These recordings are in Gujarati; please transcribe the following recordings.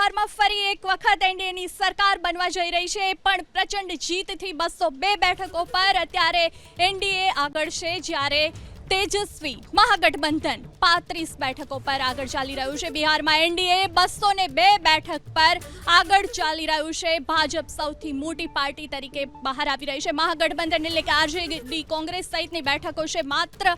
બિહારમાં ફરી એક વખત એનડીએની સરકાર બનવા જઈ રહી છે, પણ પ્રચંડ જીતથી 202 બેઠકો પર અત્યારે એનડીએ આગળ છે, જ્યારે તેજસ્વી મહાગઠબંધન 35 બેઠકો પર આગળ ચાલી રહ્યું છે। બિહારમાં એનડીએ 202 બેઠક પર આગળ ચાલી રહ્યું છે। ભાજપ સૌથી મોટી પાર્ટી તરીકે બહાર આવી રહી છે। મહાગઠબંધન એટલે કે આરજેડી, કોંગ્રેસ સહિતની બેઠકો છે, માત્ર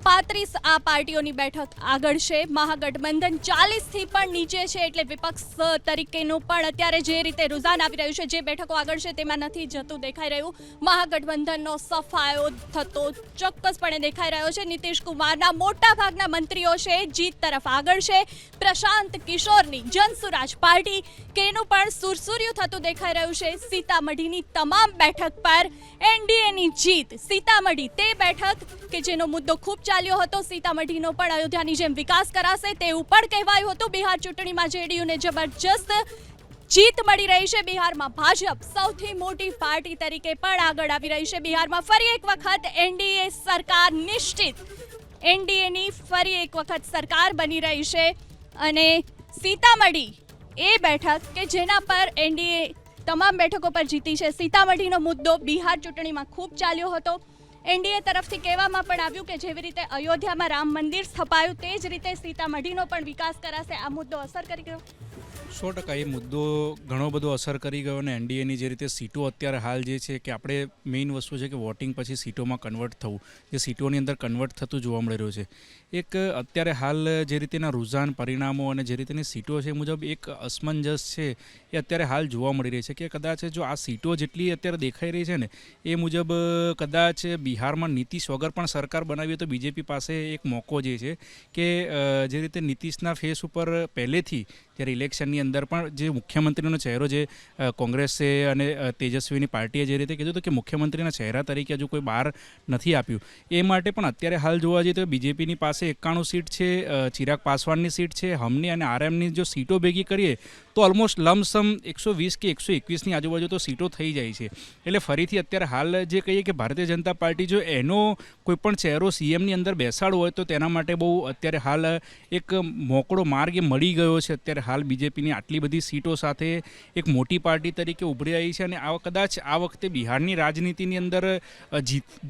35 આ પાર્ટીઓની બેઠક આગળ છે। મહાગઠબંધન 40થી પણ નીચે છે, એટલે વિપક્ષ તરીકેનું પણ અત્યારે જે રીતે રુઝાન આવી રહ્યું છે, જે બેઠકો આગળ છે તેમાં નથી જતું દેખાઈ રહ્યું। મહાગઠબંધનનો સફાયો થતો ચોક્કસપણે દેખાઈ રહ્યો છે। નીતિશ કુમારના મોટા ભાગના મંત્રીઓ છે જીત તરફ આગળ છે। પ્રશાંત કિશોરની જનસુરાજ પાર્ટી કેનું પણ સુરસુર્યું થતું દેખાઈ રહ્યું છે। સીતામઢીની તમામ બેઠક પર એનડીએની જીત। સીતામઢી તે બેઠક કે જેનો મુદ્દો ખૂબ ચાલ્યો હતો, સીતામઢીનો પણ અયોધ્યાની જેમ વિકાસ કરાશે તેવું પણ કહેવાયું હતું। બિહાર ચૂંટણીમાં જેડીયુને જબરજસ્ત જીત મળી રહી છે। બિહારમાં ભાજપ સૌથી મોટી પાર્ટી તરીકે પણ આગળ આવી રહી છે। બિહારમાં ફરી એક વખત એનડીએ સરકાર નિશ્ચિત, એનડીએની ફરી એક વખત સરકાર બની રહી છે। અને સીતામઢી એ બેઠક કે જેના પર એનડીએ તમામ બેઠકો પર જીતી છે, સીતામઢીનો મુદ્દો બિહાર ચૂંટણીમાં ખૂબ ચાલ્યો હતો। એનડીએ તરફથી કહેવામાં પણ આવ્યું કે જેવી રીતે અયોધ્યામાં રામ મંદિર સ્થપાયું તે જ રીતે સીતામઢીનો પણ વિકાસ કરાશે। આ મુદ્દો અસર કરી ગયો? 100% એ મુદ્દો ઘણો બધો અસર કરી ગયો અને એનડીએની જે રીતે સીટો અત્યારે હાલ જે છે કે આપણે મેઇન વસ્તુ છે કે વોટિંગ પછી સીટોમાં કન્વર્ટ થવું, જે સીટોની અંદર કન્વર્ટ થતું જોવા મળી રહ્યું છે। એક અત્યારે હાલ જે રીતેના રુઝાન, પરિણામો અને જે રીતેની સીટો છે મુજબ એક અસમંજસ છે એ અત્યારે હાલ જોવા મળી રહી છે કે કદાચ જો આ સીટો જેટલી અત્યારે દેખાઈ રહી છે ને એ મુજબ કદાચ બિહારમાં નીતિશ વગર પણ સરકાર બનાવીએ તો બીજેપી પાસે એક મોકો જે છે કે જે રીતે નીતિશના ફેસ ઉપર પહેલેથી જ્યારે ઇલેક્શનની અંદર પણ જે મુખ્યમંત્રીનો ચહેરો જે કોંગ્રેસે અને તેજસ્વીની પાર્ટીએ જે રીતે કીધું હતું કે મુખ્યમંત્રીના ચહેરા તરીકે હજુ કોઈ બહાર નથી આપ્યું, એ માટે પણ અત્યારે હાલ જોવા જઈએ તો બીજેપીની પાસે 91 સીટ છે, ચિરાગ પાસવાનની સીટ છે, હમની અને આરએમની જો સીટો ભેગી કરીએ તો ઓલમોસ્ટ લમસમ 120 કે 121ની આજુબાજુ તો સીટો થઈ જાય છે। એટલે ફરીથી અત્યારે હાલ જે કહીએ કે ભારતીય જનતા પાર્ટી જો એનો કોઈપણ ચહેરો સીએમની અંદર બેસાડવો હોય તો તેના માટે બહુ અત્યારે હાલ એક મોકળો માર્ગ એ મળી ગયો છે। અત્યારે હાલ બીજેપીની આટલી બધી સીટો સાથે એક મોટી પાર્ટી તરીકે ઉભરી આવી છે અને કદાચ આ વખતે બિહારની રાજનીતિની અંદર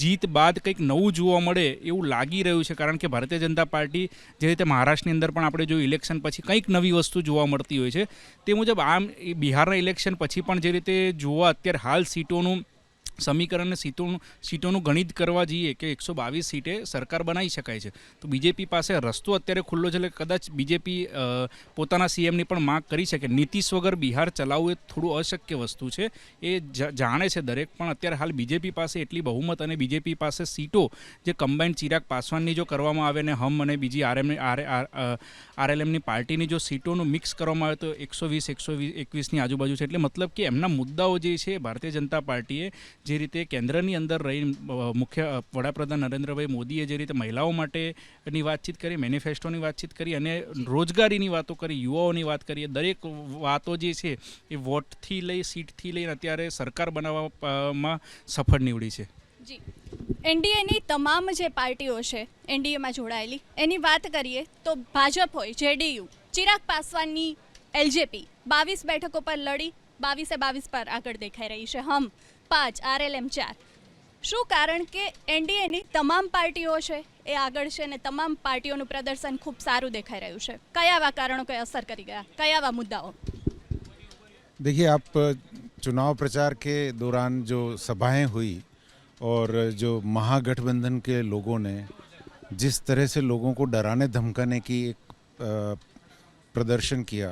જીત બાદ કંઈક નવું જોવા મળે એવું લાગી રહ્યું છે, કારણ કે ભારતીય જનતા પાર્ટી જે રીતે મહારાષ્ટ્રની અંદર પણ આપણે જો ઇલેક્શન પછી કંઈક નવી વસ્તુ જોવા મળતી હોય છે તે મુજબ આમ બિહારના ઇલેક્શન પછી પણ જે રીતે જોવા અત્યારે હાલ સીટોનું સમીકરણ અને સીટોનું ગણિત કરવા જઈએ કે 122 સીટે સરકાર બનાવી શકાય છે, તો બીજેપી પાસે રસ્તો અત્યારે ખુલ્લો છે। એટલે કદાચ બીજેપી પોતાના સીએમની પણ માંગ કરી શકે। નીતિશ વગર બિહાર ચલાવવું એ થોડું અશક્ય વસ્તુ છે, એ જાણે છે દરેક, પણ અત્યારે હાલ બીજેપી પાસે એટલી બહુમત અને બીજેપી પાસે સીટો જે કમ્બાઇન્ડ ચિરાગ પાસવાનની જો કરવામાં આવે ને હમ અને બીજી આરએલએમની પાર્ટીની જો સીટોનું મિક્સ કરવામાં આવે તો 120-121ની આજુબાજુ છે। એટલે મતલબ કે એમના મુદ્દાઓ જે છે ભારતીય જનતા પાર્ટીએ જે રીતે કેન્દ્રની અંદર રહી મુખ્ય વડાપ્રધાન નરેન્દ્રભાઈ મોદીએ જે રીતે મહિલાઓ માટેની વાતચીત કરી, મેનિફેસ્ટોની વાતચીત કરી અને રોજગારીની વાતો કરી, યુવાઓની વાત કરી, દરેક વાતો જે છે એ વોટથી લઈ સીટથી લઈને અત્યારે સરકાર બનાવવામાં સફળ નીવડી છે। જી, એનડીએની તમામ જે પાર્ટીઓ છે એનડીએમાં જોડાયેલી એની વાત કરીએ તો ભાજપ હોય, જેડીયુ, ચિરાગ પાસવાનની એલજેપી 22 બેઠકો પર લડી 22 પર આગળ દેખાઈ રહી છે, હમ 5, આરએલએમ 4। શું કારણ કે એનડીએની તમામ પાર્ટીઓ છે એ આગળ છે અને તમામ પાર્ટીઓનું પ્રદર્શન ખૂબ સારું દેખાઈ રહ્યું છે? કયા એવા કારણો કોઈ અસર કરી ગયા, કયા એવા મુદ્દાઓ? देखिए, आप चुनाव प्रचार के दौरान जो सभाएं हुई और जो महागठबंधन के लोगों ने जिस तरह से लोगों को डराने धमकाने की एक प्रदर्शन किया,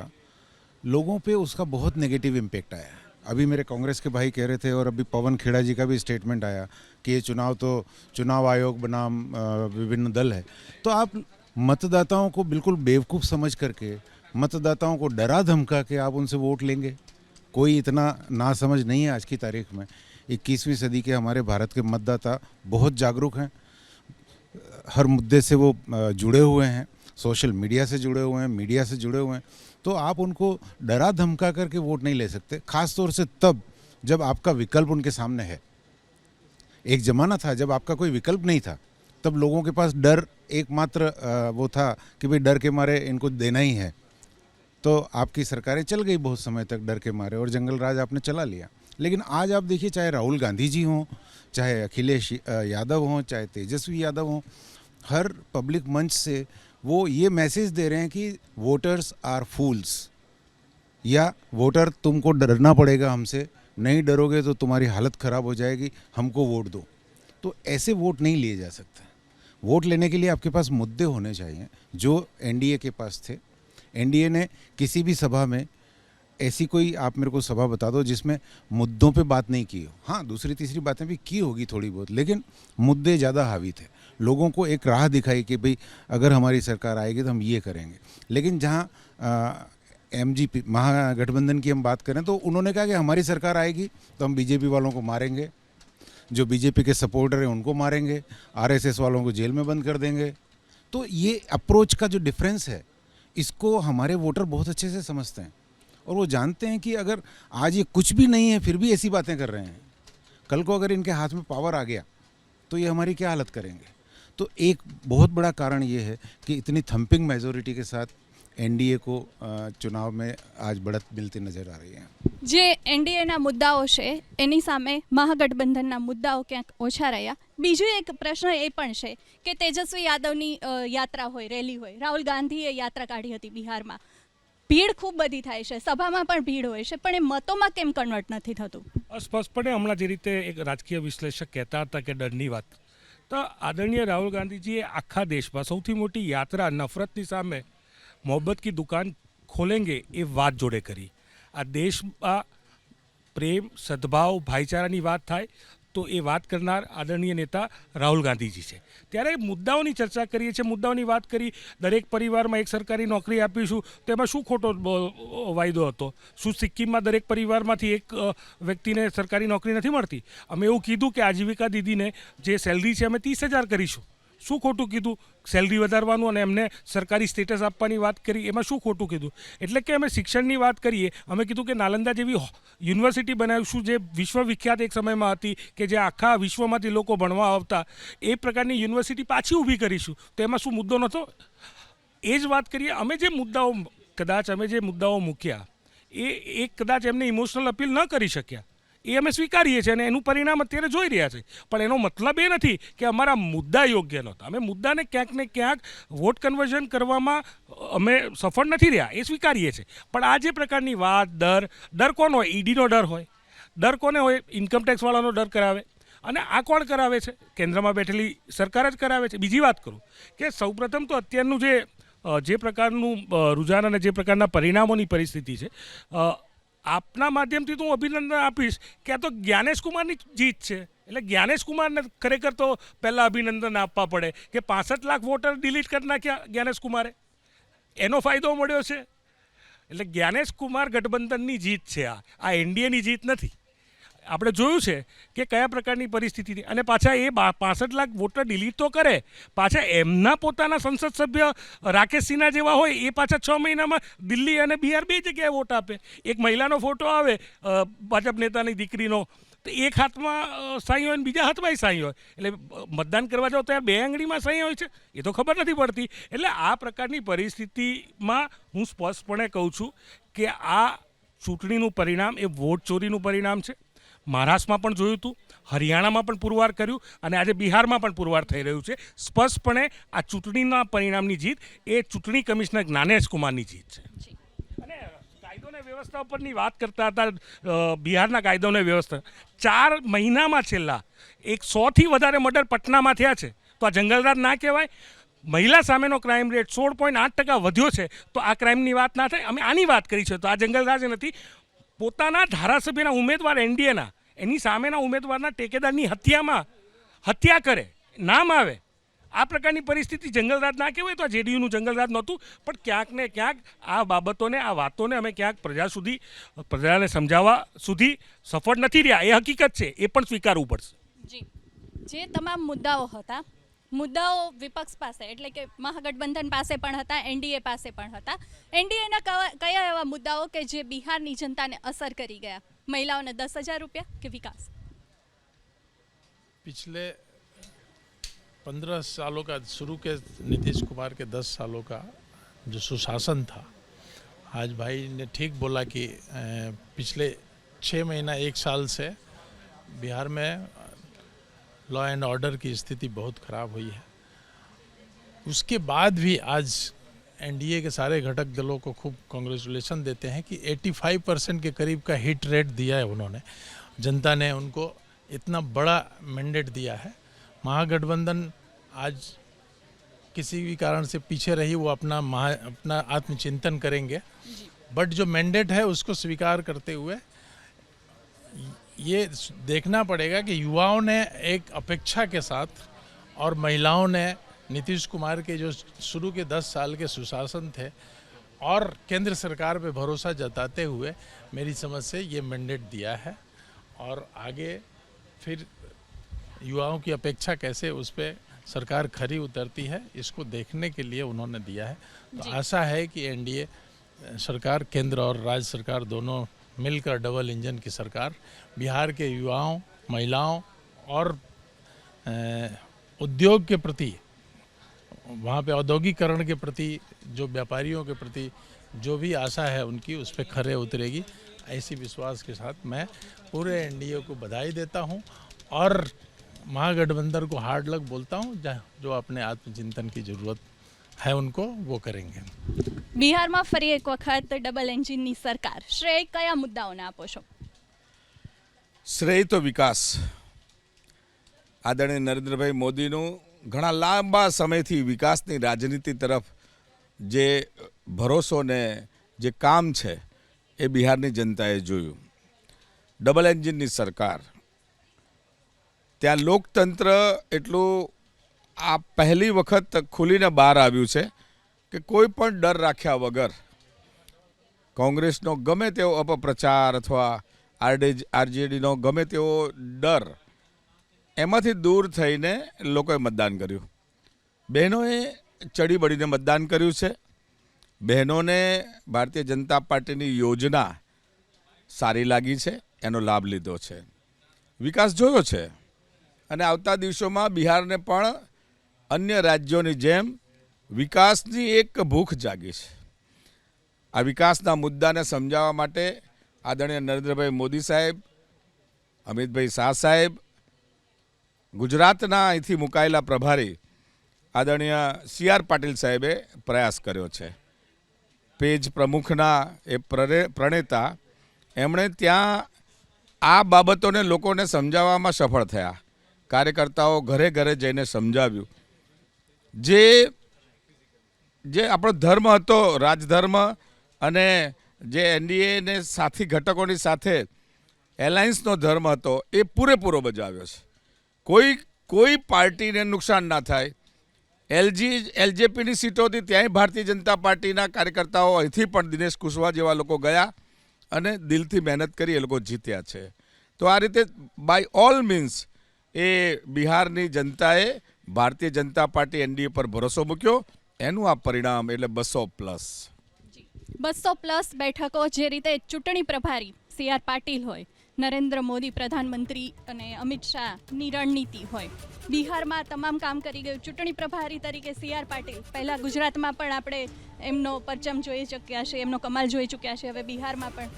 लोगों पे उसका बहुत नेगेटिव इम्पैक्ट आया। अभी मेरे कांग्रेस के भाई कह रहे थे और अभी पवन खेड़ा जी का भी स्टेटमेंट आया कि ये चुनाव तो चुनाव आयोग बनाम विभिन्न दल है। तो आप मतदाताओं को बिल्कुल बेवकूफ़ समझ करके, मतदाताओं को डरा धमका के आप उनसे वोट लेंगे? कोई इतना नासमझ नहीं है आज की तारीख में। 21वीं सदी के हमारे भारत के मतदाता बहुत जागरूक हैं, हर मुद्दे से वो जुड़े हुए हैं, सोशल मीडिया से जुड़े हुए हैं, मीडिया से जुड़े हुए हैं। तो आप उनको डरा धमका करके वोट नहीं ले सकते, खास तौर से तब जब आपका विकल्प उनके सामने है। एक ज़माना था जब आपका कोई विकल्प नहीं था, तब लोगों के पास डर एकमात्र वो था कि भाई डर के मारे इनको देना ही है। तो आपकी सरकारें चल गई बहुत समय तक डर के मारे और जंगल राज आपने चला लिया। लेकिन आज आप देखिए, चाहे राहुल गांधी जी हों, चाहे अखिलेश यादव हों, चाहे तेजस्वी यादव हों, हर पब्लिक मंच से वो ये मैसेज दे रहे हैं कि वोटर्स आर फूल्स, या वोटर तुमको डरना पड़ेगा हमसे, नहीं डरोगे तो तुम्हारी हालत ख़राब हो जाएगी, हमको वोट दो। तो ऐसे वोट नहीं लिए जा सकते। वोट लेने के लिए आपके पास मुद्दे होने चाहिए, जो एनडीए के पास थे। एनडीए ने किसी भी सभा में ऐसी कोई, आप मेरे को सभा बता दो जिसमें मुद्दों पे बात नहीं की हो। हाँ, दूसरी तीसरी बातें भी की होगी थोड़ी बहुत, लेकिन मुद्दे ज़्यादा हावी थे। लोगों को एक राह दिखाई कि भाई अगर हमारी सरकार आएगी तो हम ये करेंगे। लेकिन जहाँ एमजीपी महागठबंधन की हम बात करें तो उन्होंने कहा कि हमारी सरकार आएगी तो हम बीजेपी वालों को मारेंगे, जो बीजेपी के सपोर्टर हैं उनको मारेंगे, आरएसएस वालों को जेल में बंद कर देंगे। तो ये अप्रोच का जो डिफरेंस है, इसको हमारे वोटर बहुत अच्छे से समझते हैं और वो जानते हैं कि अगर आज ये कुछ भी नहीं है फिर भी ऐसी बातें कर रहे हैं, कल को अगर इनके हाथ में पावर आ गया तो ये हमारी क्या हालत करेंगे। तो एक बहुत बड़ा कारण ये है कि इतनी थंपिंग मेजोरिटी के साथ एनडीए को चुनाव में आज बढ़त मिलती नजर आ रही है। જે એનડીએના મુદ્દાઓ છે એની સામે મહાગઠબંધનના મુદ્દાઓ ક્યાંક ઓછા રહ્યા. બીજો એક પ્રશ્ન એ પણ છે કે તેજસ્વી યાદવની યાત્રા હોય, રેલી હોય, રાહુલ ગાંધીએ યાત્રા કાઢી હતી બિહારમાં. ભીડ ખૂબ બધી થાય છે, સભામાં પણ ભીડ હોય છે, પણ એ મતોમાં કેમ કન્વર્ટ નથી થતું? સ્પષ્ટપણે હમણાં જે રીતે એક રાજકીય વિશ્લેષક કહેતા હતા કે ડરની વાત, તો આદરણીય રાહુલ ગાંધીજીએ આખા દેશમાં સૌથી મોટી યાત્રા નફરતની સામે મોહબ્બત કી દુકાન ખોલેંગે એ વાત જોડે કરી. આ દેશમાં પ્રેમ, સદભાવ, ભાઈચારાની વાત થાય તો એ વાત કરનાર આદરણીય નેતા રાહુલ ગાંધીજી છે. ત્યારે મુદ્દાઓની ચર્ચા કરીએ છીએ, મુદ્દાઓની વાત કરી, દરેક પરિવારમાં એક સરકારી નોકરી આપીશું, તેમાં શું ખોટો વાયદો હતો? શું સિક્કિમમાં દરેક પરિવારમાંથી એક વ્યક્તિને સરકારી નોકરી નથી મળતી? અમે એવું કીધું કે આજીવિકા દીદીને જે સેલરી છે અમે 30,000 કરીશું. શું ખોટું કીધું? સેલરી વધારવાનું અને એમને સરકારી સ્ટેટસ આપવાની વાત કરી, એમાં શું ખોટું કીધું? એટલે કે અમે શિક્ષણની વાત કરીએ, અમે કીધું કે નાલંદા જેવી યુનિવર્સિટી બનાવીશું જે વિશ્વવિખ્યાત એક સમયમાં હતી, કે જે આખા વિશ્વમાંથી લોકો ભણવા આવતા, એ પ્રકારની યુનિવર્સિટી પાછી ઊભી કરીશું. તો એમાં શું મુદ્દો નહોતો? એ જ વાત કરીએ. અમે જે મુદ્દાઓ મૂક્યા એ કદાચ એમને ઇમોશનલ અપીલ ન કરી શક્યા, એ અમે સ્વીકારીએ છીએ અને એનું પરિણામ અત્યારે જોઈ રહ્યા છે. પણ એનો મતલબ એ નથી કે અમારા મુદ્દા યોગ્ય નહોતા. અમે મુદ્દાને ક્યાંક ને ક્યાંક વોટ કન્વર્ઝન કરવામાં અમે સફળ નથી રહ્યા, એ સ્વીકારીએ છીએ. પણ આ જે પ્રકારની વાત, ડર કોનો હોય? ઈડીનો ડર હોય. ડર કોને હોય? ઇન્કમટેક્સવાળાનો ડર કરાવે. અને આ કોણ કરાવે છે? કેન્દ્રમાં બેઠેલી સરકાર જ કરાવે છે. બીજી વાત કરું કે સૌપ્રથમ તો અત્યારનું જે પ્રકારનું રુઝાન અને જે પ્રકારના પરિણામોની પરિસ્થિતિ છે, આપના માધ્યમથી તો હું અભિનંદન આપીશ કે આ તો જ્ઞાનેશ કુમારની જીત છે. એટલે જ્ઞાનેશ કુમારને ખરેખર તો પહેલાં અભિનંદન આપવા પડે કે 65 લાખ વોટર ડિલીટ કરી નાખ્યા જ્ઞાનેશ કુમારે, એનો ફાયદો મળ્યો છે. એટલે જ્ઞાનેશ કુમાર ગઠબંધનની જીત છે, આ એનડીએની જીત નથી. આપણે જોયું છે કે કયા પ્રકારની પરિસ્થિતિ, અને પાછા એ 65 લાખ વોટર ડિલીટ તો કરે, પાછા એમના પોતાના સંસદ સભ્ય રાકેશ સિન્હા જેવા હોય એ પાછા 6 મહિનામાં દિલ્હી અને બિહાર બે જગ્યાએ વોટ આપે. એક મહિલાનો ફોટો આવે ભાજપ નેતાની દીકરીનો, તો એક હાથમાં સાઈ હોય ને બીજા હાથમાં સાઈ હોય, એટલે મતદાન કરવા જાઓ ત્યારે 2 આંગળીમાં સાઈ હોય છે, એ તો ખબર નથી પડતી. એટલે આ પ્રકારની પરિસ્થિતિમાં હું સ્પષ્ટપણે કહું છું કે આ ચૂંટણીનું પરિણામ એ વોટ ચોરીનું પરિણામ છે. મહારાષ્ટ્રમાં પણ જોયું હતું, હરિયાણામાં પણ પુરવાર કર્યું અને આજે બિહારમાં પણ પુરવાર થઈ રહ્યું છે. સ્પષ્ટપણે આ ચૂંટણીના પરિણામની જીત એ ચૂંટણી કમિશનર જ્ઞાનેશ કુમારની જીત છે. અને કાયદો અને વ્યવસ્થા ઉપરની વાત કરતા હતા, બિહારના કાયદો અને વ્યવસ્થા 4 મહિનામાં છેલ્લા 100થી વધારે મર્ડર પટનામાં થયા છે. તો આ જંગલરાજ ના કહેવાય? મહિલા સામેનો ક્રાઇમ રેટ 16.8% વધ્યો છે, તો આ ક્રાઇમની વાત ના થાય? અમે આની વાત કરી છે, તો આ જંગલરાજ નથી. પોતાના ધારાસભ્યના ઉમેદવાર એનડીએના, એની સામેના ઉમેદવારના ટેકેદારની હત્યા કરે, નામ આવે, આ પ્રકારની પરિસ્થિતિ જંગલરાજ ના કહેવાય? તો આ જેડીયુનું જંગલરાજ નહોતું. પણ ક્યાંક ને ક્યાંક આ બાબતોને, આ વાતોને અમે ક્યાંક પ્રજાને સમજાવવા સુધી સફળ નથી રહ્યા, એ હકીકત છે, એ પણ સ્વીકારવું પડશે. જી, જે તમામ મુદ્દાઓ હતા, મુદ્દાઓ વિપક્ષ પાસે એટલે કે મહાગઠબંધન પાસે પણ હતા, એનડીએ પાસે પણ હતા. એનડીએના કયા એવા મુદ્દાઓ કે જે બિહારની જનતાને અસર કરી ગયા? મહિલાઓને 10,000 રૂપિયા કે વિકાસ? पिछले 15 सालों का शुरू के नीतीश कुमार के 10 सालों का जो सुशासन था, आज भाई ने ठीक बोला कि पिछले 6 महीना 1 साल से बिहार में लॉ एंड ऑर्डर की स्थिति बहुत ख़राब हुई है। उसके बाद भी आज एनडीए के सारे घटक दलों को खूब कांग्रेचुलेशन देते हैं कि 85% के करीब का हिट रेट दिया है उन्होंने। जनता ने उनको इतना बड़ा मैंडेट दिया है। महागठबंधन आज किसी भी कारण से पीछे रही, वो अपना आत्मचिंतन करेंगे, बट जो मैंडेट है उसको स्वीकार करते हुए ये देखना पड़ेगा कि युवाओं ने एक अपेक्षा के साथ और महिलाओं ने नीतीश कुमार के जो शुरू के 10 साल के सुशासन थे और केंद्र सरकार पे भरोसा जताते हुए मेरी समझ से ये मैंडेट दिया है, और आगे फिर युवाओं की अपेक्षा कैसे उस पर सरकार खरी उतरती है इसको देखने के लिए उन्होंने दिया है। तो आशा है कि एनडीए सरकार, केंद्र और राज्य सरकार दोनों मिलकर डबल इंजन की सरकार बिहार के युवाओं, महिलाओं और उद्योग के प्रति, वहाँ पे औद्योगिकरण के प्रति, जो व्यापारियों के प्रति जो भी आशा है उनकी, उस पर खरे उतरेगी। ऐसी विश्वास के साथ मैं पूरे एनडीए को बधाई देता हूँ और महागठबंधन को हार्ड लक बोलता हूँ। जो अपने आत्मचिंतन की ज़रूरत है उनको वो करेंगे। બિહારમાં ફરી એક વખત ડબલ એન્જિનની સરકાર, શ્રેય કયા મુદ્દાઓને આપો છો? શ્રેય તો વિકાસ, આદરણીય નરેન્દ્રભાઈ મોદીનું ઘણા લાંબા સમયથી વિકાસની રાજનીતિ તરફ જે ભરોસો ને જે કામ છે એ બિહારની જનતાએ જોયું. ડબલ એન્જિનની સરકાર, ત્યાં લોકતંત્ર એટલું આ પહેલી વખત ખુલીને બહાર આવ્યું છે કે કોઈ પણ ડર રાખ્યા વગર કોંગ્રેસનો ગમે તેવો અપપ્રચાર અથવા આરજેડીનો ગમે તેવો ડર, એમાંથી દૂર થઈને લોકોએ મતદાન કર્યું. બહેનોએ ચડી બળીને મતદાન કર્યું છે. બહેનોને ભારતીય જનતા પાર્ટીની યોજના સારી લાગી છે, એનો લાભ લીધો છે, વિકાસ જોયો છે અને આવતા દિવસોમાં બિહારને પણ અન્ય રાજ્યોની જેમ વિકાસની એક ભૂખ જાગી છે. આ વિકાસના મુદ્દાને સમજાવવા માટે આદરણીય નરેન્દ્રભાઈ મોદી સાહેબ, અમિતભાઈ શાહ સાહેબ, ગુજરાતના અહીંથી મુકાયેલા પ્રભારી આદરણીય CR પાટીલ સાહેબે પ્રયાસ કર્યો છે. પેજ પ્રમુખના એ પ્રણેતા, એમણે ત્યાં આ બાબતોને લોકોને સમજાવવામાં સફળ થયા. કાર્યકર્તાઓ ઘરે ઘરે જઈને સમજાવ્યું. જે આપણો ધર્મ હતો, રાજધર્મ, અને જે એનડીએને સાથી ઘટકોની સાથે એલાયન્સનો ધર્મ હતો એ પૂરેપૂરો બજાવ્યો છે. કોઈ પાર્ટીને નુકસાન ના થાય. એલજેપીની સીટો હતી, ત્યાંય ભારતીય જનતા પાર્ટીના કાર્યકર્તાઓ, અહીંથી પણ દિનેશ કુશવાહ જેવા લોકો ગયા અને દિલથી મહેનત કરી એ લોકો જીત્યા છે. તો આ રીતે બાય ઓલ મીન્સ એ બિહારની જનતાએ ભારતીય જનતા પાર્ટી એનડીએ પર ભરોસો મૂક્યો. એનું આ પરિણામ એટલે 200+. 200+ બેઠકો, જે રીતે ચૂંટણી પ્રભારી CR પાટીલ હોય, નરેન્દ્ર મોદી પ્રધાનમંત્રી અને અમિત શાહની રણનીતિ હોય, બિહારમાં તમામ કામ કરી ગયું. ચૂંટણી પ્રભારી તરીકે CR પાટીલ, પહેલાં ગુજરાતમાં પણ આપણે એમનો પરચમ જોઈ ચૂક્યા છે, એમનો કમાલ જોઈ ચૂક્યા છે, હવે બિહારમાં પણ.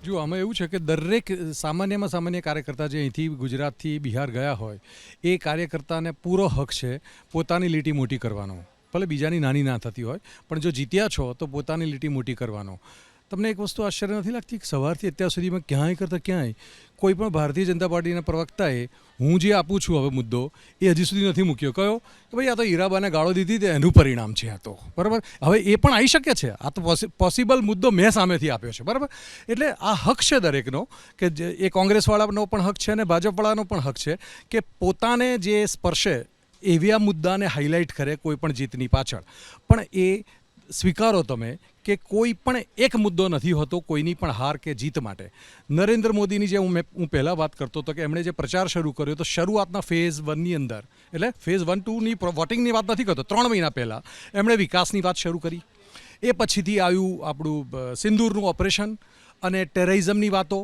જો આમાં એવું છે કે દરેક સામાન્યમાં સામાન્ય કાર્યકર્તા જે અહીંથી ગુજરાતથી બિહાર ગયા હોય એ કાર્યકર્તાને પૂરો હક છે પોતાની લીટી મોટી કરવાનો. ભલે બીજાની નાની ના થતી હોય, પણ જો જીત્યા છો તો પોતાની લીટી મોટી કરવાનો. તમને એક વસ્તુ આશ્ચર્ય નથી લાગતી કે સવારથી અત્યાર સુધીમાં ક્યાંય કરતાં ક્યાંય કોઈ પણ ભારતીય જનતા પાર્ટીના પ્રવક્તાએ હું જે આપું છું હવે મુદ્દો એ હજી સુધી નથી મૂક્યો. કયો કે ભાઈ આ તો હીરાબાને ગાળો દીધી તે એનું પરિણામ છે આ તો, બરાબર. હવે એ પણ આવી શકે છે, આ તો પોસિબલ મુદ્દો મેં સામેથી આપ્યો છે, બરાબર. એટલે આ હક છે દરેકનો કે એ કોંગ્રેસવાળાનો પણ હક છે અને ભાજપવાળાનો પણ હક છે કે પોતાને જે સ્પર્શે એવા મુદ્દાને હાઇલાઇટ કરે કોઈ પણ જીતની પાછળ. પણ એ સ્વીકારો તમે કે કોઈ પણ એક મુદ્દો નથી હોતો કોઈની પણ હાર કે જીત માટે. નરેન્દ્ર મોદીની જે હું પહેલાં વાત કરતો હતો કે એમણે જે પ્રચાર શરૂ કર્યો તો શરૂઆતના ફેઝ 1ની અંદર, એટલે ફેઝ 1, 2ની વોટિંગની વાત નથી કરતો, 3 મહિના પહેલાં એમણે વિકાસની વાત શરૂ કરી. એ પછીથી આવ્યું આપણું સિંદૂરનું ઓપરેશન અને ટેરરિઝમની વાતો,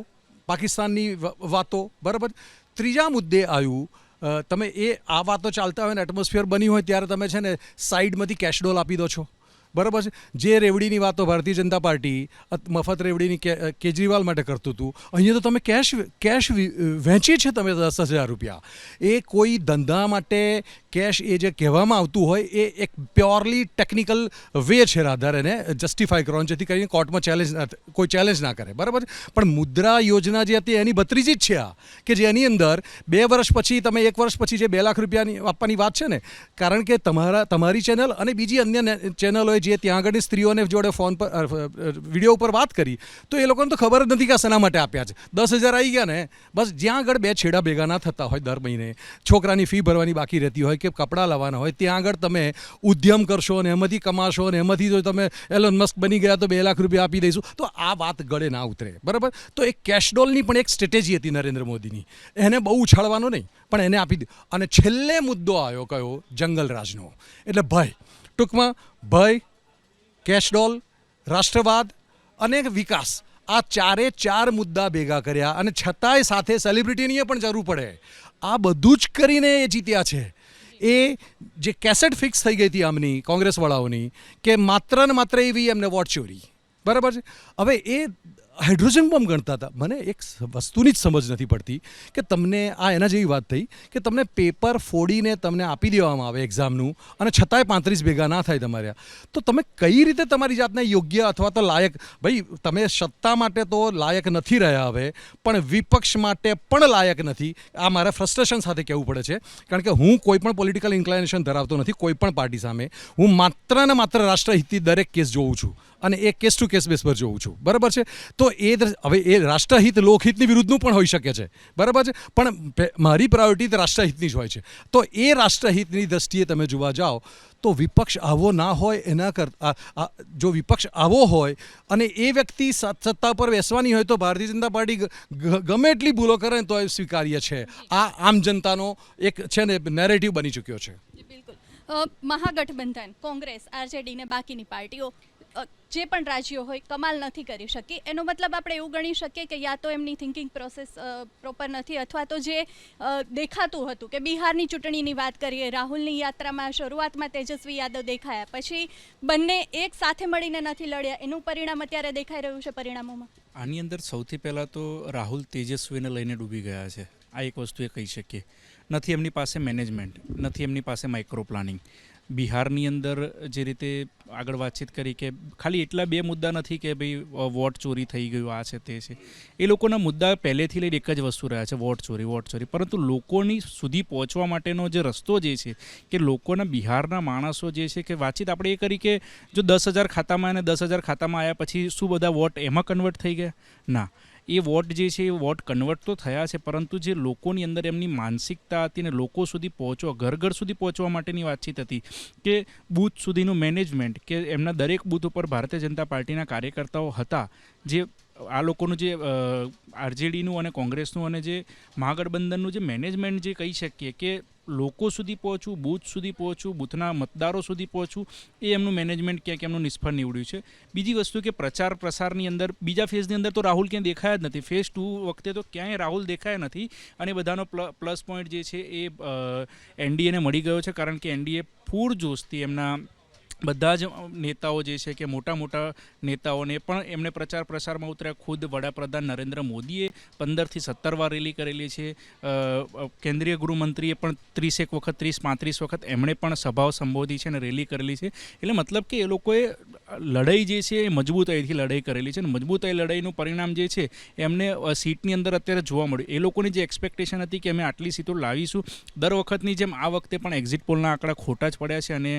પાકિસ્તાનની વાતો, બરાબર. ત્રીજા મુદ્દે આવ્યું, તમે એ આ વાતો ચાલતા હોય ને એટમોસ્ફિયર બની હોય ત્યારે તમે છે ને સાઈડમાંથી કેશડોલ આપી દો છો, બરાબર છે. જે રેવડીની વાતો ભારતીય જનતા પાર્ટી મફત રેવડીની કેજરીવાલ માટે કરતું હતું, અહીંયા તો તમે કેશ વહેંચી છે તમે 10,000 રૂપિયા. એ કોઈ ધંધા માટે કેશ એ જે કહેવામાં આવતું હોય એ એક પ્યોરલી ટેકનિકલ વે છે રાધર એને જસ્ટિફાય કરવાનું, જેથી કરીને કોર્ટમાં કોઈ ચેલેન્જ ના કરે. બરાબર છે. પણ મુદ્રા યોજના જે હતી એની ભત્રીજી જ છે આ, કે જેની અંદર 2 વર્ષ પછી તમે 1 વર્ષ પછી જે 2 લાખ રૂપિયાની આપવાની વાત છે ને, કારણ કે તમારી ચેનલ અને બીજી અન્ય ચેનલોએ જે ત્યાં આગળની સ્ત્રીઓને જોડે ફોન પર વિડીયો ઉપર વાત કરી, તો એ લોકોને તો ખબર જ નથી કે શેના માટે આપ્યા છે. 10,000 આવી ગયા ને, બસ જ્યાં આગળ 2 છેડા ભેગા ના થતા હોય દર મહિને, છોકરાની ફી ભરવાની બાકી રહેતી હોય કે કપડાં લાવવાના હોય, ત્યાં આગળ તમે ઉદ્યમ કરશો અને એમાંથી કમાશો અને એમાંથી જો તમે એલોન મસ્ક બની ગયા તો 2 લાખ રૂપિયા આપી દઈશું, તો આ વાત ગળે ના ઉતરે. બરાબર. તો એક કેશડોલની પણ એક સ્ટ્રેટેજી હતી નરેન્દ્ર મોદીની, એને બહુ ઉછાળવાનો નહીં પણ એને આપી દીધું. અને છેલ્લે મુદ્દો આવ્યો કયો? જંગલરાજનો. એટલે ભય, ટૂંકમાં ભય, કેશડોલ, રાષ્ટ્રવાદ અને વિકાસ, આ 4 મુદ્દા ભેગા કર્યા અને છતાંય સાથે સેલિબ્રિટીની પણ જરૂર પડે. આ બધું જ કરીને એ જીત્યા છે. એ જે કેસેટ ફિક્સ થઈ ગઈ હતી આમની કોંગ્રેસવાળાઓની કે માત્ર ને માત્ર એવી એમને વોટ ચોરી. બરાબર છે. હવે એ હાઇડ્રોજન બોમ્બ ગણતા હતા. મને એક વસ્તુની જ સમજ નથી પડતી કે તમને આ એના જેવી વાત થઈ કે તમને પેપર ફોડીને તમને આપી દેવામાં આવે એક્ઝામનું અને છતાંય 35 ભેગા ના થાય તમારે, તો તમે કઈ રીતે તમારી જાતને યોગ્ય અથવા તો લાયક, ભાઈ તમે સત્તા માટે તો લાયક નથી રહ્યા હવે, પણ વિપક્ષ માટે પણ લાયક નથી. આ મારે ફ્રસ્ટ્રેશન સાથે કહેવું પડે છે, કારણ કે હું કોઈ પણ પોલિટિકલ ઇન્ક્લાઇનેશન ધરાવતો નથી કોઈ પણ પાર્ટી સામે. હું માત્ર ને માત્ર રાષ્ટ્રહિતથી દરેક કેસ જોઉં છું અને એ કેસ ટુ કેસ બેસ પર જોઉં છું. બરાબર છે. તો હવે એ રાષ્ટ્રહિત લોકહિતની વિરુદ્ધનું પણ હોઈ શકે છે. બરાબર છે. પણ મારી પ્રાયોરિટી તો રાષ્ટ્રહિતની જ હોય છે. તો એ રાષ્ટ્રહિતની દ્રષ્ટિએ તમે જોવા જાઓ તો વિપક્ષ આવો ના હોય એના કરતાં, જો વિપક્ષ આવો હોય અને એ વ્યક્તિ સત્તા પર બેસવાની હોય તો ભારતીય જનતા પાર્ટી ગમે એટલી ભૂલો કરે ને તો એ સ્વીકાર્ય છે. આ આમ જનતાનો એક છે ને નેરેટિવ બની ચૂક્યો છે. બિલકુલ. મહાગઠબંધન કોંગ્રેસ, આરજેડી ને બાકીની પાર્ટીઓ જે પણ રાજ્યો હોય કમાલ નથી કરી શકી. એનો મતલબ આપણે એવું ગણી શકીએ કે યા તો એમની થિંકિંગ પ્રોસેસ પ્રોપર નથી, અથવા તો જે દેખાતું હતું કે બિહારની ચૂંટણીની વાત કરીએ, રાહુલની યાત્રામાં શરૂઆતમાં તેજસ્વી યાદવ દેખાયા, પછી બંને એક સાથે મળીને નથી લડ્યા, એનું પરિણામ અત્યારે દેખાઈ રહ્યું છે પરિણામોમાં. આની અંદર સૌથી પહેલાં તો રાહુલ તેજસ્વીને લઈને ડૂબી ગયા છે. આ એક વસ્તુ એ કહી શકીએ. નથી એમની પાસે મેનેજમેન્ટ, નથી એમની પાસે માઇક્રો પ્લાનિંગ. બિહારની અંદર જે રીતે આગળ વાતચીત કરી કે ખાલી એટલા 2 મુદ્દા નથી કે ભાઈ વોટ ચોરી થઈ ગયું, આ છે તે છે. એ લોકોના મુદ્દા પહેલેથી લઈને એક જ વસ્તુ રહ્યા છે, વોટ ચોરી. પરંતુ લોકોની સુધી પહોંચવા માટેનો જે રસ્તો જે છે કે લોકોના બિહારના માણસો જે છે કે વાતચીત આપણે એ કરી કે જો 10,000 ખાતામાં અને 10,000 ખાતામાં આવ્યા પછી શું બધા વોટ એમાં કન્વર્ટ થઈ ગયા? ના. એ વોટ જે છે એ વોટ કન્વર્ટ તો થયા છે, પરંતુ જે લોકોની અંદર એમની માનસિકતા હતી ને લોકો સુધી પહોંચવા, ઘર સુધી પહોંચવા માટેની વાતચીત હતી કે બૂથ સુધીનું મેનેજમેન્ટ, કે એમના દરેક બૂથ ઉપર ભારતીય જનતા પાર્ટીના કાર્યકર્તાઓ હતા. જે આ લોકોનું જે આરજેડીનું અને કોંગ્રેસનું અને જે મહાગઠબંધનનું જે મેનેજમેન્ટ જે કહી શકીએ કે લોકો સુધી પહોંચવું, બૂથ સુધી પહોંચવું, બૂથના મતદારો સુધી પહોંચવું, એ એમનું મેનેજમેન્ટ ક્યાંક એમનું નિષ્ફળ નીવડ્યું છે. બીજી વસ્તુ કે પ્રચાર પ્રસારની અંદર બીજા ફેઝની અંદર તો રાહુલ ક્યાંય દેખાયા જ નથી. ફેઝ 2 વખતે તો ક્યાંય રાહુલ દેખાયા નથી અને બધાનો પ્લસ પોઈન્ટ જે છે એ એનડીએને મળી ગયો છે, કારણ કે એનડીએ પૂરજોશથી એમના બધા જ નેતાઓ જે છે કે મોટા નેતાઓને પણ એમણે પ્રચાર પ્રસારમાં ઉતર્યા. ખુદ વડાપ્રધાન નરેન્દ્ર મોદીએ 15 થી 17 વાર રેલી કરેલી છે. કેન્દ્રીય ગૃહમંત્રીએ પણ 30-35 વખત એમણે પણ સભાઓ સંબોધી છે અને રેલી કરેલી છે. એટલે મતલબ કે એ લોકોએ લડાઈ જે છે એ મજબૂતાઈથી લડાઈ કરેલી છે અને મજબૂતાઈ લડાઈનું પરિણામ જે છે એમને સીટની અંદર અત્યારે જોવા મળ્યું. એ લોકોની જે એક્સપેક્ટેશન હતી કે અમે આટલી સીટો લાવીશું, દર વખતની જેમ આ વખતે પણ એક્ઝિટ પોલના આંકડા ખોટા જ પડ્યા છે અને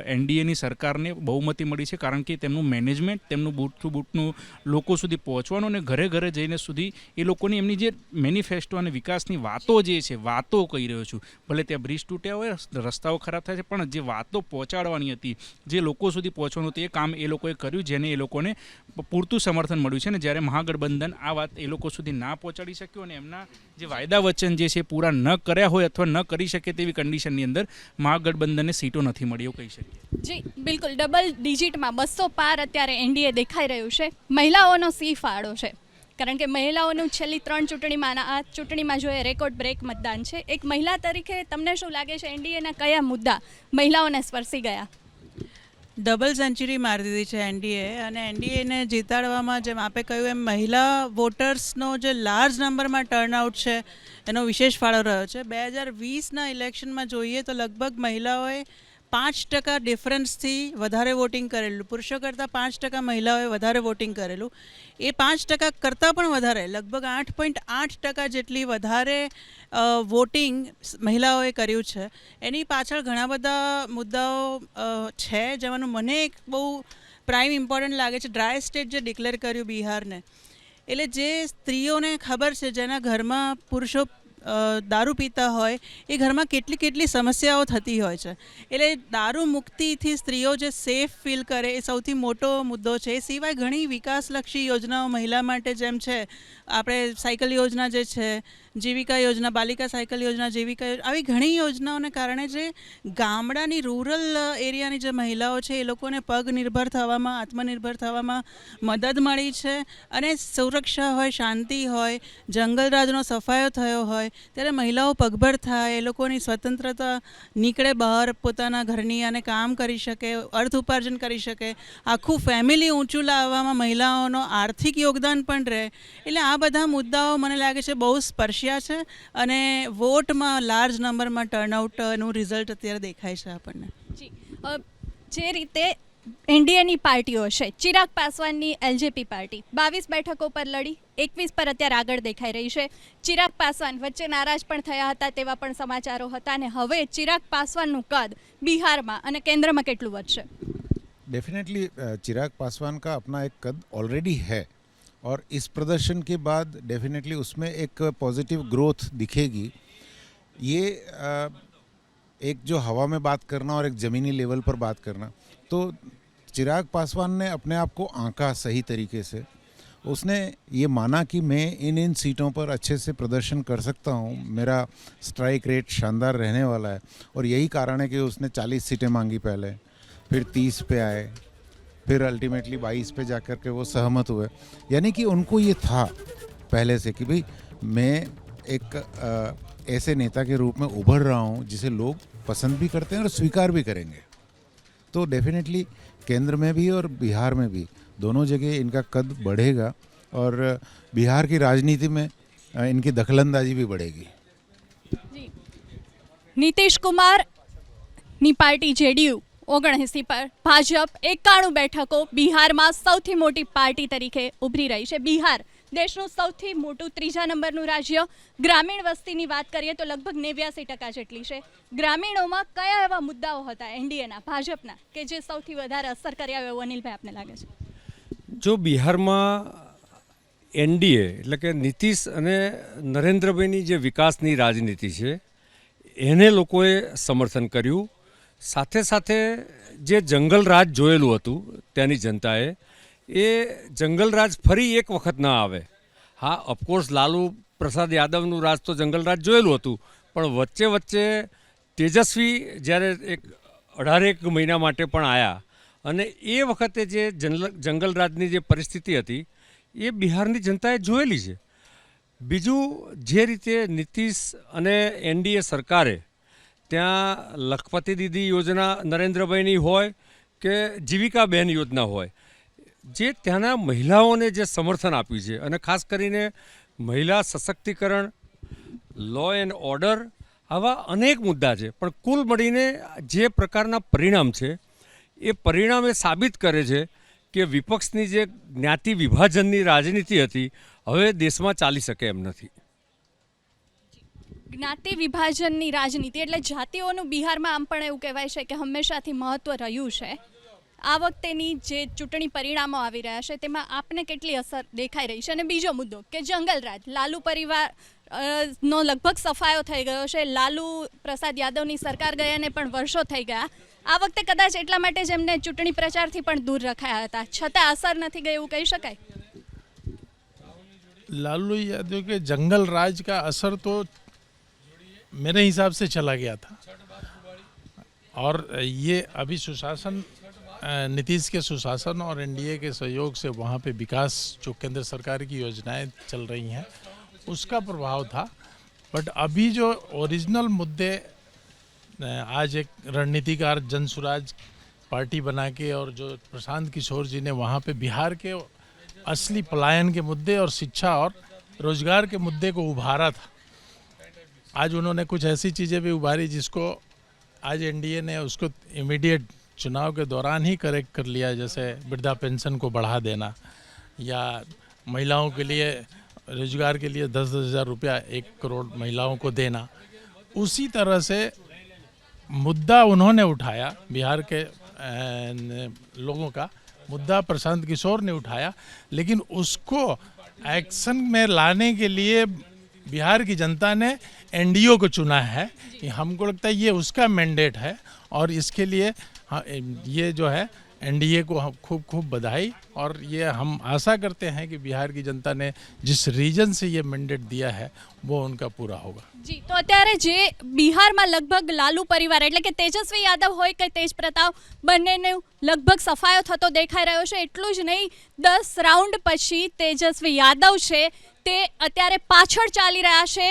એનડીએની સરકારને બહુમતી મળી છે, કારણ કે તેમનું મેનેજમેન્ટ, તેમનું બૂથ ટુ બૂથનું લોકો સુધી પહોંચવાનું અને ઘરે જઈને સુધી એ લોકોની એમની જે મેનિફેસ્ટો અને વિકાસની વાતો જે છે, વાતો કહી રહ્યો છું, ભલે ત્યાં બ્રિજ તૂટ્યા હોય, રસ્તાઓ ખરાબ થાય છે, પણ જે વાતો પહોંચાડવાની હતી, જે લોકો સુધી પહોંચવાનું હતું, એ કામ એ લોકોએ કર્યું, જેને એ લોકોને પૂરતું સમર્થન મળ્યું છે. ને જ્યારે મહાગઠબંધન આ વાત એ લોકો સુધી ના પહોંચાડી શક્યું અને એમના જે વાયદા વચન જે છે પૂરા ન કર્યા હોય અથવા ન કરી શકે તેવી કન્ડિશનની અંદર મહાગઠબંધનને સીટો નથી મળી એવું કહી શકીએ. જી બિલકુલ. ડબલ ડિજિટમાં 200 પાર અત્યારે એનડીએ દેખાઈ રહ્યું છે. મહિલાઓનો સી ફાળો છે, કારણ કે મહિલાઓનું છેલ્લી 3 ચૂંટણીમાં આ ચૂંટણીમાં જોઈએ રેકોર્ડ બ્રેક મતદાન છે. એક મહિલા તરીકે તમને શું લાગે છે એનડીએના કયા મુદ્દા મહિલાઓને સ્પર્શી ગયા? ડબલ સેન્ચુરી મારી દીધી છે એનડીએ, અને એનડીએને જીતાડવામાં જેમ આપે કહ્યું એમ મહિલા વોટર્સનો જે લાર્જ નંબરમાં ટર્નઆઉટ છે એનો વિશેષ ફાળો રહ્યો છે. 2020ના ઇલેક્શનમાં જોઈએ તો લગભગ મહિલાઓએ 5% ડિફરન્સથી વધારે વોટિંગ કરેલું, પુરુષો કરતાં 5% મહિલાઓએ વધારે વોટિંગ કરેલું. એ 5% કરતાં પણ વધારે લગભગ 8.8% જેટલી વધારે વોટિંગ મહિલાઓએ કર્યું છે. એની પાછળ ઘણા બધા મુદ્દાઓ છે, જેમાંનું મને એક બહુ પ્રાઇમ ઇમ્પોર્ટન્ટ લાગે છે ડ્રાય સ્ટેટ જે ડિક્લેર કર્યું બિહારને. એટલે જે સ્ત્રીઓને ખબર છે જેના ઘરમાં પુરુષો દારૂ પીતા હોય એ ઘરમાં કેટલી સમસ્યાઓ થતી હોય છે. એટલે દારૂ મુક્તિથી સ્ત્રીઓ જે સેફ ફીલ કરે એ સૌથી મોટો મુદ્દો છે. એ સિવાય ઘણી વિકાસલક્ષી યોજનાઓ મહિલા માટે જેમ છે, આપણે સાયકલ યોજના જે છે, જીવિકા યોજના, બાલિકા સાયકલ યોજના, જીવિકા યોજના, આવી ઘણી યોજનાઓને કારણે જે ગામડાની રૂરલ એરિયાની જે મહિલાઓ છે એ લોકોને પગનિર્ભર થવામાં, આત્મનિર્ભર થવામાં મદદ મળી છે. અને સુરક્ષા હોય, શાંતિ હોય, જંગલરાજનો સફાયો થયો હોય ત્યારે મહિલાઓ પગભર થાય, એ લોકોની સ્વતંત્રતા નીકળે બહાર, પોતાના ઘરની અને કામ કરી શકે, અર્થ ઉપાર્જન કરી શકે, આખું ફેમિલી ઊંચું લાવવામાં મહિલાઓનો આર્થિક યોગદાન પણ રહે. એટલે આ બધા મુદ્દાઓ મને લાગે છે બહુ સ્પર્શ્યા છે, અને વોટમાં લાર્જ નંબરમાં ટર્નઆઉટનું રિઝલ્ટ અત્યારે દેખાય છે આપણને. જી, જે રીતે એનડીએની પાર્ટીઓ છે, ચિરાગ પાસવાનની એલજેપી પાર્ટી 22 બેઠકો પર લડી 21 પર અત્યારે આગળ દેખાઈ રહી છે. ચિરાગ પાસવાન વચ્ચે નારાજ પણ થયા હતા તેવા પણ સમાચારો હતા, અને હવે ચિરાગ પાસવાનનું કદ બિહારમાં અને કેન્દ્રમાં કેટલું વધશે? डेफिनेटली चिराग पासवान का अपना एक कद ऑलरेडी है, और इस प्रदर्शन के बाद डेफिनेटली उसमें एक पॉजिटिव ग्रोथ दिखेगी. ये एक जो हवा में बात करना और एक ज़मीनी लेवल पर बात करना, तो चिराग पासवान ने अपने आप को आंका सही तरीके से. उसने ये माना कि मैं इन सीटों पर अच्छे से प्रदर्शन कर सकता हूँ, मेरा स्ट्राइक रेट शानदार रहने वाला है. और यही कारण है कि उसने 40 सीटें मांगी पहले, फिर 30 पे आए, फिर अल्टीमेटली 22 पे जाकर के वो सहमत हुए. यानी कि उनको ये था पहले से कि भाई मैं एक ऐसे नेता के रूप में उभर रहा हूँ जिसे लोग पसंद भी करते हैं और स्वीकार भी करेंगे. तो डेफिनेटली केंद्र में भी और बिहार में भी दोनों जगह इनका कद बढ़ेगा, और बिहार की राजनीति में इनकी दखलंदाजी भी बढ़ेगी. નીતિશ કુમારની પાર્ટી જેડીયુ 79 પર, ભાજપ 91 બેઠકો, બિહારમાં સૌથી મોટી પાર્ટી તરીકે ઉભરી રહી છે. બિહાર દેશનું સૌથી મોટું 3જા નંબરનું રાજ્ય. ગ્રામીણ વસ્તીની વાત કરીએ તો લગભગ 89% જેટલી છે. ગ્રામીણોમાં કયા એવા મુદ્દાઓ હતા એનડીએના, ભાજપના, કે જે સૌથી વધારે અસર કર્યા એવું અનિલભાઈ આપને લાગે છે? જો બિહારમાં એનડીએ એટલે કે નીતિશ અને નરેન્દ્રભાઈની જે વિકાસની રાજનીતિ છે એને લોકોએ સમર્થન કર્યું. સાથે સાથે જે જંગલરાજ જોયેલું હતું ત્યાંની જનતાએ, એ જંગલરાજ ફરી એક વખત ન આવે. હા, ઓફકોર્સ લાલુ પ્રસાદ યાદવનું રાજ તો જંગલરાજ જોયેલું હતું, પણ વચ્ચે વચ્ચે તેજસ્વી જ્યારે એક 18 મહિના માટે પણ આવ્યા, અને એ વખતે જે જંગલરાજની જે પરિસ્થિતિ હતી એ બિહારની જનતાએ જોયેલી છે. બીજું, જે રીતે નીતિશ અને એનડીએ સરકારે ત્યાં લખપતિ દીદી યોજના નરેન્દ્રભાઈની હોય કે જીવિકા બહેન યોજના હોય, જે ત્યાંના મહિલાઓને જે સમર્થન આપ્યું છે, અને ખાસ કરીને મહિલા સશક્તિકરણ, લો એન્ડ ઓર્ડર, આવા અનેક મુદ્દા છે. પણ કુલ મળીને જે પ્રકારના પરિણામ છે એ પરિણામ એ સાબિત કરે છે કે વિપક્ષની જે જ્ઞાતિ વિભાજનની રાજનીતિ હતી હવે દેશમાં ચાલી શકે એમ નથી. જ્ઞાતિ વિભાજનની રાજનીતિ એટલે જાતિઓનું બિહારમાં આમ પણ એવું કહેવાય છે કે હંમેશાથી મહત્વ રહ્યું છે. આ વખતેની જે ચૂંટણી પરિણામો આવી રહ્યા છે તેમાં આપને કેટલી અસર દેખાઈ રહી છે? અને બીજો મુદ્દો કે જંગલરાજ, લાલુ પરિવાર નો લગભગ સફાયો થઈ ગયો છે. લાલુ પ્રસાદ યાદવની સરકાર ગયાને પણ વર્ષો થઈ ગયા. આ વખતે કદાચ એટલા માટે જ એમને ચૂંટણી પ્રચારથી પણ દૂર રખાયા હતા, છતાં અસર નથી ગઈ એવું કહી શકાય? लालू यादव के जंगल राज का असर तो मेरे हिसाब से चला गया था, और ये अभी सुशासन, नीतीश के सुशासन और एनडीए के सहयोग से वहाँ पे विकास जो केंद्र सरकार की योजनाएं चल रही हैं उसका प्रभाव था. बट अभी जो ओरिजिनल मुद्दे, आज एक रणनीतिकार जनसुराज पार्टी बना के और जो प्रशांत किशोर जी ने वहाँ पे बिहार के असली पलायन के मुद्दे और शिक्षा और रोजगार के मुद्दे को उभारा था। आज उन्होंने कुछ ऐसी चीज़ें भी उभारी जिसको आज एनडीए ने उसको इमीडिएट चुनाव के दौरान ही करेक्ट कर लिया, जैसे वृद्धा पेंशन को बढ़ा देना या महिलाओं के लिए रोजगार के लिए 10-10 हज़ार रुपया 1 करोड़ महिलाओं को देना। उसी तरह से मुद्दा उन्होंने उठाया, बिहार के लोगों का मुद्दा प्रशांत किशोर ने उठाया, लेकिन उसको एक्शन में लाने के लिए बिहार की जनता ने एनडीए को चुना है। हमको लगता है ये उसका मैंडेट है और इसके लिए ये जो है एनडीए को खूब खूब बधाई। और ये हम आशा करते हैं कि बिहार की जनता ने जिस रीजन से ये मैंडेट दिया है वो उनका पूरा होगा। જી તો અત્યારે જે બિહારમાં લગભગ લાલુ પરિવાર એટલે કે તેજસ્વી યાદવ હોય કે તેજ પ્રતાપ બંનેને લગભગ સફાયો થતો દેખાઈ રહ્યો છે। એટલું જ નહીં, 10 રાઉન્ડ પછી તેજસ્વી યાદવ છે તે અત્યારે પાછળ ચાલી રહ્યા છે